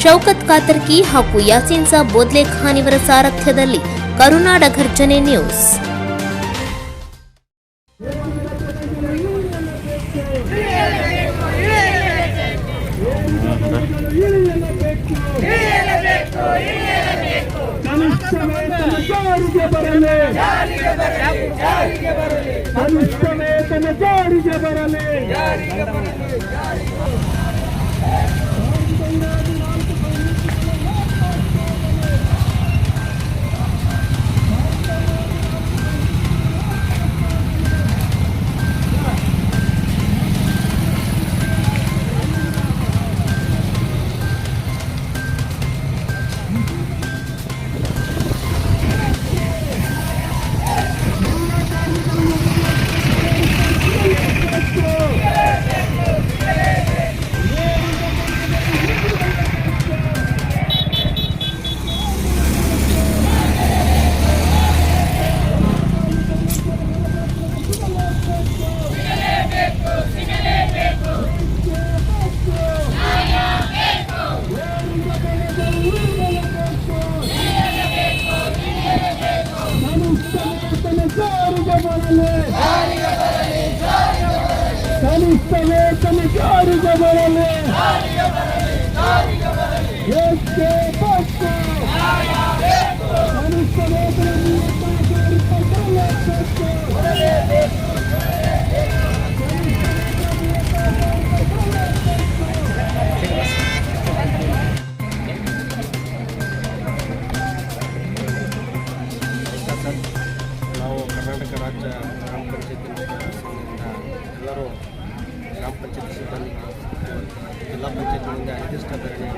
ಶೌಕತ್ ಕಾತರ್ಕಿ ಹಾಗೂ ಯಾಸೀನ್ ಸಾಬ್ ಬೋದ್ಲೆಖಾನ್ ಇವರ ಸಾರಥ್ಯದಲ್ಲಿ ಕರುನಾಡ ಘರ್ಜನೆ ನ್ಯೂಸ್. ನಾವು ಕರ್ನಾಟಕ ರಾಜ್ಯ ಗ್ರಾಮ ಪಂಚಾಯತಿ ಎಲ್ಲರೂ ಗ್ರಾಮ ಪಂಚಾಯತಿ ಸಿಬ್ಬಂದಿ ಜಿಲ್ಲಾ ಪಂಚಾಯತಿಯಿಂದ ನಿರ್ದಿಷ್ಟ ಧರಣಿ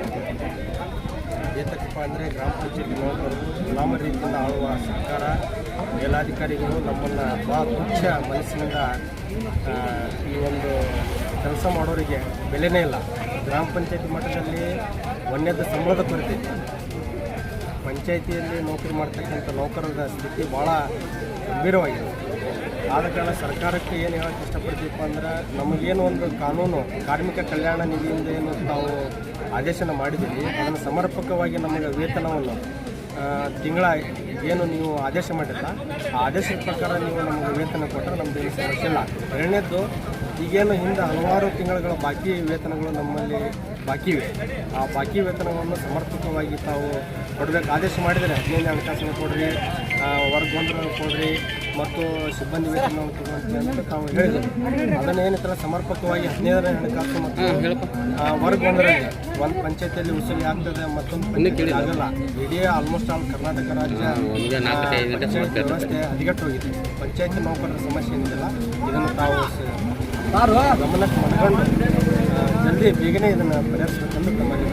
ಏತಕ್ಕಪ್ಪ ಅಂದರೆ ಗ್ರಾಮ ಪಂಚಾಯತಿ ನೌಕರರು ಗುಲಾಮ ರೀತಿಯಿಂದ ಆಳುವ ಸರ್ಕಾರ ಮೇಲಾಧಿಕಾರಿಗಳು ನಮ್ಮನ್ನು ಭಾಳ ತುಚ್ಛ ಮನಸ್ಸಿನಿಂದ ಈ ಒಂದು ಕೆಲಸ ಮಾಡೋರಿಗೆ ಬೆಲೆನೇ ಇಲ್ಲ. ಗ್ರಾಮ ಪಂಚಾಯತಿ ಮಟ್ಟದಲ್ಲಿ ಒಂದನೇದು ಸಂಬಳದ ಕೊರತೆ, ಪಂಚಾಯಿತಿಯಲ್ಲಿ ನೌಕರಿ ಮಾಡ್ತಕ್ಕಂಥ ನೌಕರರ ಸ್ಥಿತಿ ಭಾಳ ಗಂಭೀರವಾಗಿದೆ. ಆದ ಕಾರಣ ಸರ್ಕಾರಕ್ಕೆ ಏನು ಹೇಳೋಕ್ಕೆ ಇಷ್ಟಪಡ್ತೀವಪ್ಪ ಅಂದ್ರೆ, ನಮಗೇನು ಒಂದು ಕಾನೂನು ಕಾರ್ಮಿಕ ಕಲ್ಯಾಣ ನಿಧಿಯಿಂದ ಏನು ತಾವು ಆದೇಶನ ಮಾಡಿದ್ದೀವಿ, ಅದನ್ನು ಸಮರ್ಪಕವಾಗಿ ನಮಗೆ ವೇತನವನ್ನು ತಿಂಗಳ ಏನು ನೀವು ಆದೇಶ ಮಾಡಿಲ್ಲ, ಆ ಆದೇಶದ ಪ್ರಕಾರ ನೀವು ನಮಗೆ ವೇತನ ಕೊಟ್ಟರೆ ನಮ್ಮದೇನು ಸಮಸ್ಯೆ ಇಲ್ಲ. ಎರಡನೇದ್ದು, ಈಗೇನು ಹಿಂದೆ ಹಲವಾರು ತಿಂಗಳುಗಳ ಬಾಕಿ ವೇತನಗಳು ನಮ್ಮಲ್ಲಿ ಬಾಕಿ ಇವೆ. ಆ ಬಾಕಿ ವೇತನವನ್ನು ಸಮರ್ಪಕವಾಗಿ ತಾವು ಕೊಡಬೇಕು ಆದೇಶ ಮಾಡಿದರೆ 15 ಹಣಕಾಸಿನ ಕೊಡ್ರಿ, ವರ್ಗ ಗೊಂದಲ ಕೊಡ್ರಿ ಮತ್ತು ಸಿಬ್ಬಂದಿ ವೇತನವನ್ನು ತಗೊಂಡ್ರಿ ಅಂತ ತಾವು ಹೇಳಿದರು. ಅದನ್ನು ಏನಿತ್ತಲ್ಲ ಸಮರ್ಪಕವಾಗಿ 15ನೇ ಹಣಕಾಸು ಮತ್ತು ವರ್ಗ ಗೊಂದಲದಲ್ಲಿ ಒಂದು ಪಂಚಾಯತಿಯಲ್ಲಿ ವಸೂಲಿ ಆಗ್ತದೆ, ಮತ್ತೊಂದು ಪಂಚಾಯತಿ ಆಗಲ್ಲ. ಇಡೀ ಆಲ್ಮೋಸ್ಟ್ ಆಲ್ ಕರ್ನಾಟಕ ರಾಜ್ಯ ಪಂಚಾಯತ್ ವ್ಯವಸ್ಥೆ ಹದಗೆಟ್ಟು ಹೋಗಿದೆ. ಪಂಚಾಯತಿ ನೌಕರರ ಸಮಸ್ಯೆ ಏನಿಲ್ಲ, ಇದನ್ನು ತಾವು ಗಮನಕ್ಕೆ ಮನಗಂಡು ಜಲ್ದಿ ಬೇಗನೆ ಇದನ್ನು ಪರಿಹರಿಸಬೇಕಂತ ತಮ್ಮಲ್ಲಿ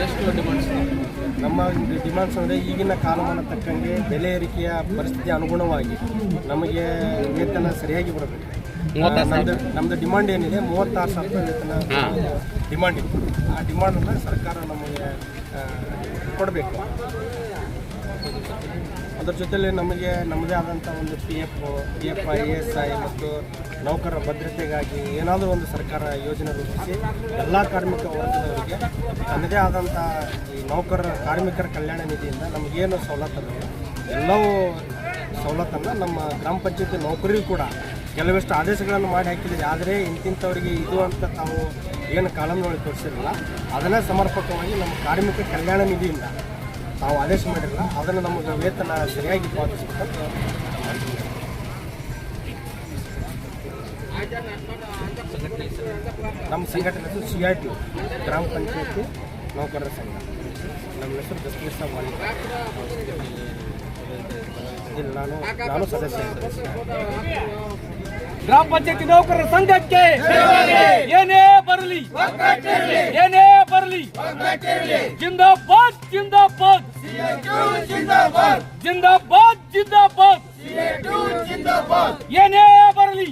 ಎಷ್ಟು ಡಿಮಾಂಡ್ಸ್ ನಮ್ಮ ಡಿಮಾಂಡ್ಸ್ ಅಂದರೆ, ಈಗಿನ ಕಾಲಮಾನ ತಕ್ಕಂಗೆ ಬೆಲೆ ಏರಿಕೆಯ ಪರಿಸ್ಥಿತಿ ಅನುಗುಣವಾಗಿ ನಮಗೆ ವೇತನ ಸರಿಯಾಗಿ ಬರಬೇಕು. ನಮ್ಮದು ಡಿಮಾಂಡ್ ಏನಿದೆ 36,000 ವೇತನ ಡಿಮಾಂಡ್ ಇದೆ. ಆ ಡಿಮಾಂಡನ್ನು ಸರ್ಕಾರ ನಮಗೆ ಕೊಡಬೇಕು. ಅದರ ಜೊತೆಯಲ್ಲಿ ನಮಗೆ ನಮ್ಮದೇ ಆದಂಥ ಒಂದು PF, ESI ಮತ್ತು ನೌಕರರ ಭದ್ರತೆಗಾಗಿ ಏನಾದರೂ ಒಂದು ಸರ್ಕಾರ ಯೋಜನೆ ರೂಪಿಸಿ ಎಲ್ಲ ಕಾರ್ಮಿಕ ವರ್ಗದವರಿಗೆ ತನ್ನದೇ ಆದಂಥ ಈ ಕಾರ್ಮಿಕರ ಕಲ್ಯಾಣ ನಿಧಿಯಿಂದ ನಮಗೇನು ಸವಲತ್ತನ್ನು ಎಲ್ಲವೂ ಸವಲತ್ತನ್ನು ನಮ್ಮ ಗ್ರಾಮ ಪಂಚಾಯತಿ ನೌಕರಿಗೂ ಕೂಡ ಕೆಲವಷ್ಟು ಆದೇಶಗಳನ್ನು ಮಾಡಿ ಹಾಕಿದ್ದೀರಿ. ಆದರೆ ಇಂತಿಂಥವರಿಗೆ ಇದು ಅಂತ ತಾವು ಏನು ಕಾನೂನುಗಳು ತೋರಿಸಿರಲ್ಲ, ಅದನ್ನೇ ಸಮರ್ಪಕವಾಗಿ ನಮ್ಮ ಕಾರ್ಮಿಕ ಕಲ್ಯಾಣ ನಿಧಿಯಿಂದ ತಾವು ಆದೇಶ ಮಾಡಿರಲ್ಲ, ಅದನ್ನು ನಮಗೆ ವೇತನ ಸರಿಯಾಗಿ ಪಾವತಿಸಬೇಕಂತ ನಮ್ಮ ಸಂಘಟನೆ ಹೆಸರು CIT ಗ್ರಾಮ ಪಂಚಾಯತಿ ನೌಕರರ ಸಂಘ. ನಮ್ಮ ಹೆಸರು ದಸ್ತಗೀರ್ ಸಾಬ್ ವಾಲಿ. ನಾನು ಸದಸ್ಯ. ಗ್ರಾಮ ಪಂಚಾಯತಿ ನೌಕರರ ಸಂಘಕ್ಕೆ ಏನೇ ಬರಲಿ ಜಿಂದಾಬಾದ್ ಜಿಂದಾಬಾದ್ ಜಿಂದಾಬಾದ್ ಜಿಂದಾಬಾದ್ ಏನೇ ಬರಲಿ